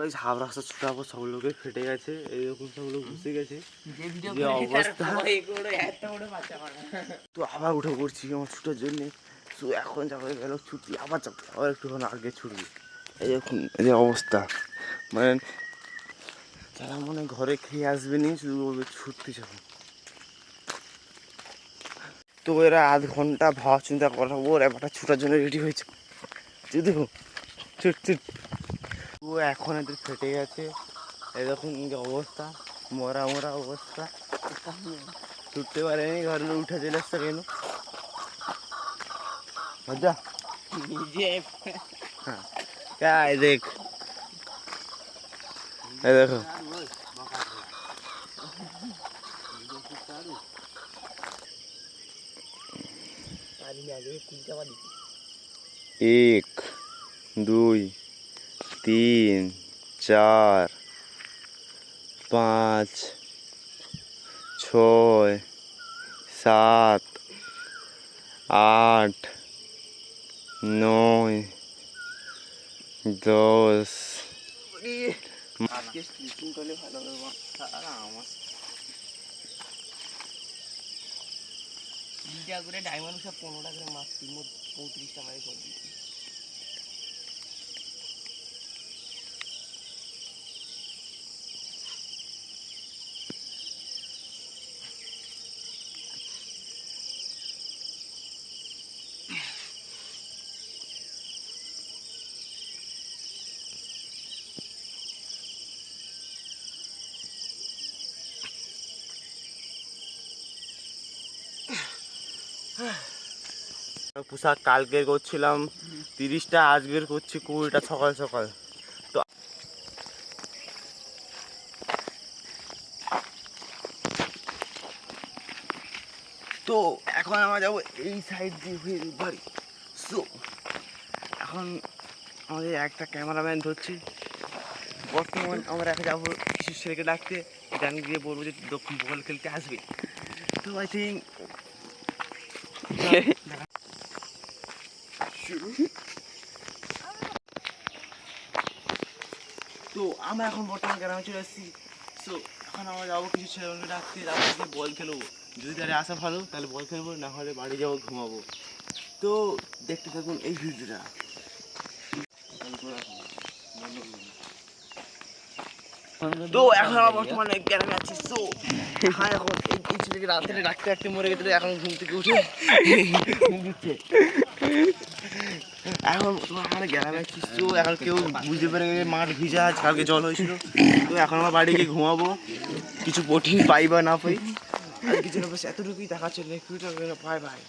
Guys half রাস্তা ছুটাবো, সব লোকের ফেটে গেছে, এইরকম সব লোক ঘুষে গেছে, যে অবস্থা। তো আবার উঠে পড়ছি আমার ছুটার জন্যে। তো এখন যাবো গেল ছুটি, আবার যাবো, আবার একটুখানি আগে ছুটবি। এই এখন এই যে অবস্থা, মানে যারা মনে ঘরে খেয়ে আসবে নি, শুধু বলবে ছুটতে যাবো। তো এরা আধ ঘন্টা ভাবা চিন্তা করাবো, ওর একটা ছুটার জন্য রেডি হয়েছে, দেখো ছুট ছুট। ও এখন এদের ফেটে গেছে, এরকম যে অবস্থা, মরা মরা অবস্থা, ছুটতে পারেনি, ঘরে উঠে চলে এসছে কেন মজা। হ্যাঁ দেখ, এই দেখো एक दुई तीन चार पाँच छः सात आठ नौ 10 আজকে স্টিচিং করলে ভালো হবে আমার দুইটা করে ডায়মন্ড সব 15টা করে মারছি, মোট 35টা মারি করে দিচ্ছি। পোশাক কালকে করছিলাম 30টা, আজকের করছি 20টা সকাল সকাল। তো তো এখন আমরা যাবো এই সাইড দিয়ে হয়ে বাড়ি। সো এখন আমাদের একটা ক্যামেরাম্যান ধরছি, বর্তমান আমরা এখন যাবো কিছু ছেলেকে ডাকতে, গান গিয়ে বলবো যে দক্ষিণ বল খেলতে আসবে। তো আই থিঙ্ক তো আমরা এখন বর্তমান গ্রামে চলে এসেছি। সো এখন আমরা যাবো কিছু ছেলেমেয়েকে ডাকতে, যাবো গিয়ে বল খেলবো, যদি তারা আসা ভালো তাহলে বল খেলবো, না হলে বাড়ি যাবো ঘুমাবো। তো দেখতে থাকুন এই ভিডিওটা। তো এখন আমরা বর্তমানে গ্রামে আছি। তো হ্যাঁ এখন এই ছেলেকে রাত্রে ডাকতে ডাকতে মরে গেছিল, এখন ঘুম থেকে উঠে দিচ্ছে। এখন তোমার আমার গ্রামে আছি। তো এখন কেউ বুঝতে পারে মাঠ ভিজা আছে, কালকে জল হয়েছিল। তো এখন আমার বাড়ি গিয়ে ঘুমাবো, কিছু প্রোটিন পাই বা না পাই আর কিছু না, এতটুকুই দেখা চলে। Bye bye.